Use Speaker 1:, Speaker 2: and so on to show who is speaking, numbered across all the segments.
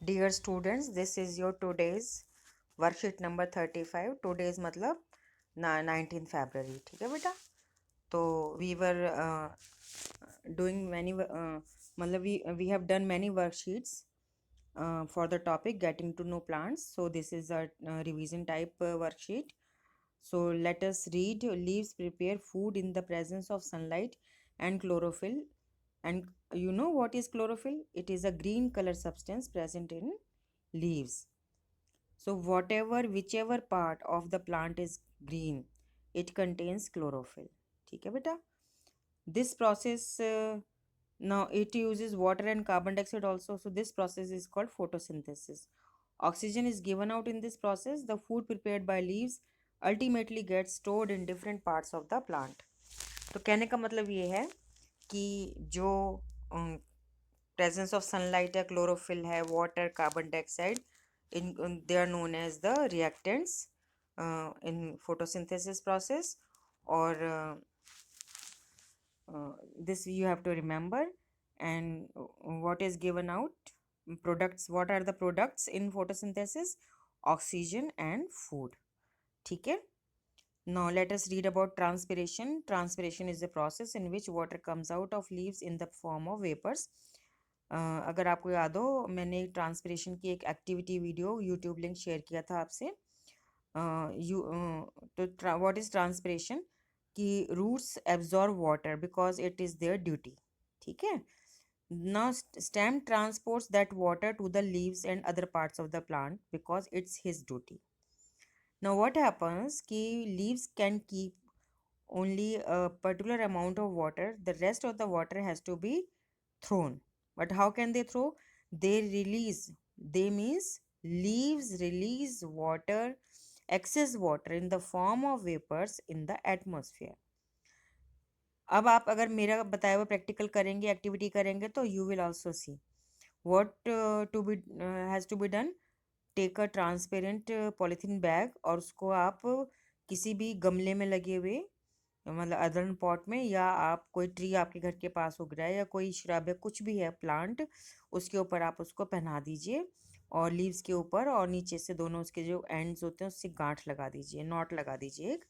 Speaker 1: Dear students, this is your today's worksheet number 35. Today's मतलब 19 फरवरी. ठीक है बेटा. तो वी वर डूइंग मैनी मतलब we have done many worksheets for the topic getting to know plants. So this is a revision type worksheet. So let us read. Leaves prepare food in the presence of sunlight and chlorophyll. And you know what is chlorophyll? It is a green color substance present in leaves. So whichever part of the plant is green, it contains chlorophyll. ठीक है बेटा. This process now it uses water and carbon dioxide also. So this process is called photosynthesis. Oxygen is given out in this process. The food prepared by leaves ultimately gets stored in different parts of the plant. तो कहने का मतलब ये है कि जो presence of sunlight है, chlorophyll है, water, carbon dioxide, they are known as the reactants in photosynthesis process. Or this you have to remember. And what is given out? Products. What are the products in photosynthesis? Oxygen and food. ठीक है. Now let us read about transpiration. Transpiration is the process in which water comes out of leaves in the form of vapors. अगर आपको याद हो, मैंने transpiration की एक activity video YouTube link share किया था आपसे. तो व्हाट इज ट्रांसपिरेशन? कि roots absorb water because it is their duty. ठीक है. Now stem transports that water to the leaves and other parts of the plant because it's his duty. Now what happens ki leaves can keep only a particular amount of water. The rest of the water has to be thrown. But how can they throw? They release. They means leaves release water, excess water in the form of vapors in the atmosphere. अब आप अगर मेरा बताया हुआ practical करेंगे, activity करेंगे, तो you will also see what to be has to be done. Take a transparent polythene bag और उसको आप किसी भी गमले में लगे हुए मतलब अदरन पॉट में, या आप कोई ट्री आपके घर के पास उग रहा है या कोई श्रब है, कुछ भी है प्लांट, उसके ऊपर आप उसको पहना दीजिए और लीव्स के ऊपर और नीचे से दोनों उसके जो एंड्स होते हैं उससे गांठ लगा दीजिए, नॉट लगा दीजिए एक.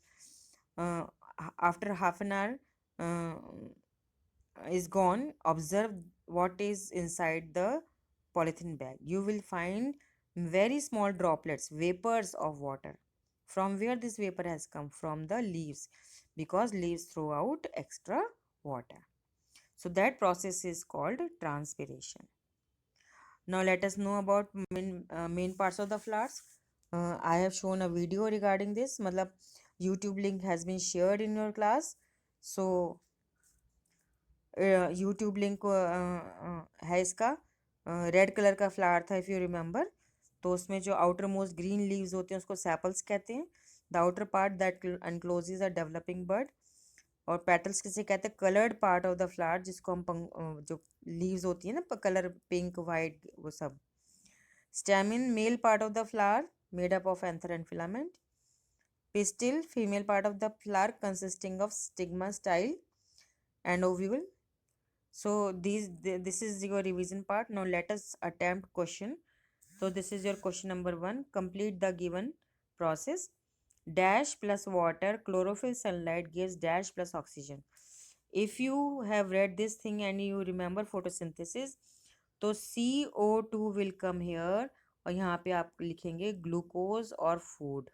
Speaker 1: After half an hour is gone, observe what is inside the polythene bag. You will find very small droplets, vapors of water. From where this vapor has come? From the leaves, because leaves throw out extra water. So that process is called transpiration. Now let us know about main parts of the flowers. I have shown a video regarding this. मतलब YouTube link has been shared in your class. So YouTube link है इसका. Red colour का flower था, if you remember. तो उसमें जो outer most green leaves होते हैं उसको सेपल्स कहते हैं. The outer part that encloses a developing bird. और पेटल्स किसे कहते हैं? Coloured part of the flower, जिसको हम जो लीव्स होती है ना कलर पिंक वाइट वो सब. Stamen male part of the flower made up of anther and filament. Pistil female part of the flower consisting of stigma style and ovule. So this is your revision part. Now let us attempt question. So this is your question number 1. Complete the given process. Dash plus water, chlorophyll, sunlight gives dash plus oxygen. If you have read this thing and you remember photosynthesis, तो CO2 will come here और यहाँ पे आप लिखेंगे glucose और food,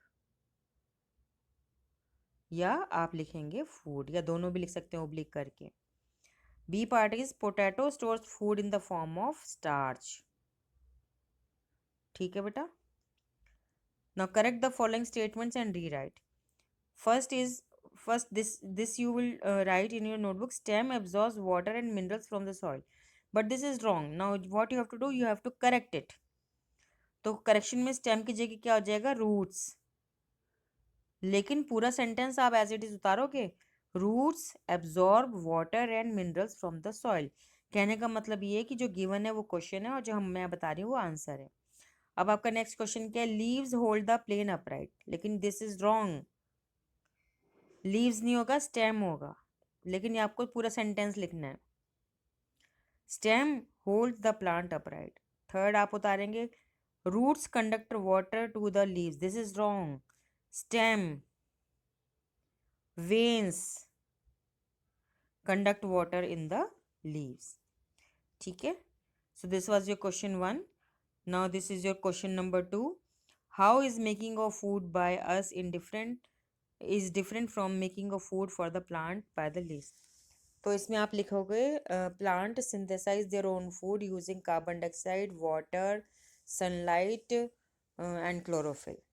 Speaker 1: या आप लिखेंगे फूड, या दोनों भी लिख सकते हैं ओब्लिक करके. B part is potato stores food in the form of starch. ठीक है बेटा. Now correct the following statements and rewrite. First this you will write in your notebook. Stem absorbs water and minerals from the soil. But this is wrong. Now what you have to do, you have to correct it. तो correction में stem की जगह क्या हो जाएगा? Roots. लेकिन पूरा sentence आप एज इट इज उतारोगे. Roots absorb water and minerals from the soil. कहने का मतलब ये है कि जो गिवन है वो क्वेश्चन है और जो मैं बता रही हूँ वो आंसर है. अब आपका नेक्स्ट क्वेश्चन क्या है? Leaves hold the plant upright. लेकिन दिस इज रॉन्ग. लीव्स नहीं होगा, स्टेम होगा. लेकिन ये आपको पूरा सेंटेंस लिखना है. Stem hold the plant upright. Third आप उतारेंगे, roots conduct water to the leaves, this is wrong. Stem, veins conduct water in the leaves. ठीक है. So this was your question 1. Now this is your question number 2. How is making of food by us is different from making of food for the plant by the leaves. तो इसमें आप लिखोगे plant synthesize their own food using carbon dioxide, water, sunlight and chlorophyll,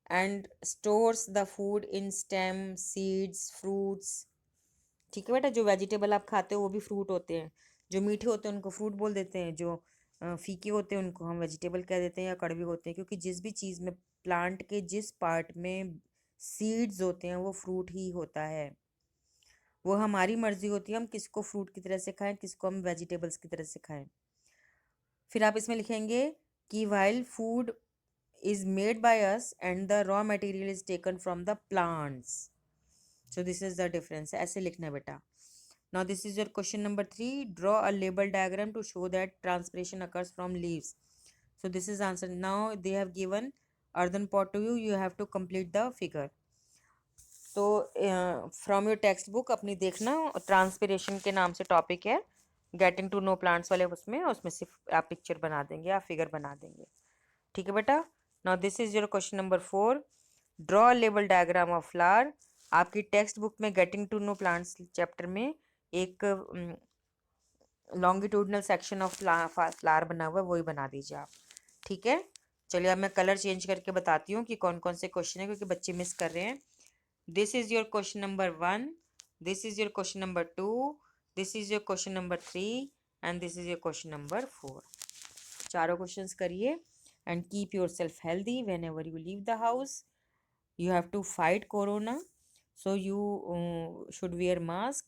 Speaker 1: and stores the food in stem, seeds, fruits. ठीक है बेटा, जो vegetable आप खाते हो वो भी फ्रूट होते हैं. जो मीठे होते हैं उनको फ्रूट बोल देते हैं, जो फीके होते हैं उनको हम वेजिटेबल कह देते हैं या कड़वे होते हैं, क्योंकि जिस भी चीज़ में प्लांट के जिस पार्ट में सीड्स होते हैं वो फ्रूट ही होता है. वो हमारी मर्जी होती है हम किसको फ्रूट की तरह से खाएं, किसको हम वेजिटेबल्स की तरह से खाएं. फिर आप इसमें लिखेंगे कि while food is made by us and the raw material is taken from the plants. So this is the difference. ऐसे लिखना है बेटा. Now this is your question number 3. Draw a label diagram to show that transpiration occurs from leaves. So this is answer. Now they have given earthen pot to you. You have to complete the figure. तो from your text book अपनी देखना, transpiration के नाम से topic है, getting to know plants वाले उसमें सिर्फ आप पिक्चर बना देंगे, आप फिगर बना देंगे. ठीक है बेटा. Now this is your question number 4. Draw label diagram of flower. आपकी टेक्स्ट बुक में getting to know plants chapter में एक लॉन्गिट्यूडनल सेक्शन ऑफ फ्लावर बना हुआ है, वही बना दीजिए आप. ठीक है. चलिए अब मैं कलर चेंज करके बताती हूँ कि कौन कौन से क्वेश्चन है, क्योंकि बच्चे मिस कर रहे हैं. This is your question number 1. This is your question number 2. This is your question number 3. And this is your question number 4. चारों क्वेश्चंस करिए. And keep yourself healthy whenever you leave the house. You have to fight corona. So you should wear mask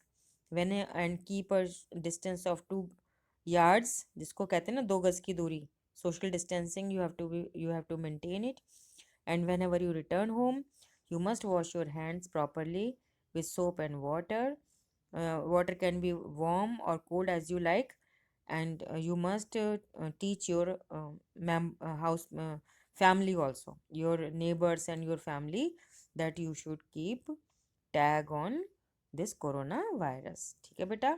Speaker 1: and keep a distance of 2 yards. जिसको कहते हैं ना 2 गज की दूरी. Social distancing you have to maintain it. And whenever you return home, you must wash your hands properly with soap and water. Water can be warm or cold as you like. And you must teach your family also, your neighbors and your family, that you should keep tag on this coronavirus. ठीक है बेटा.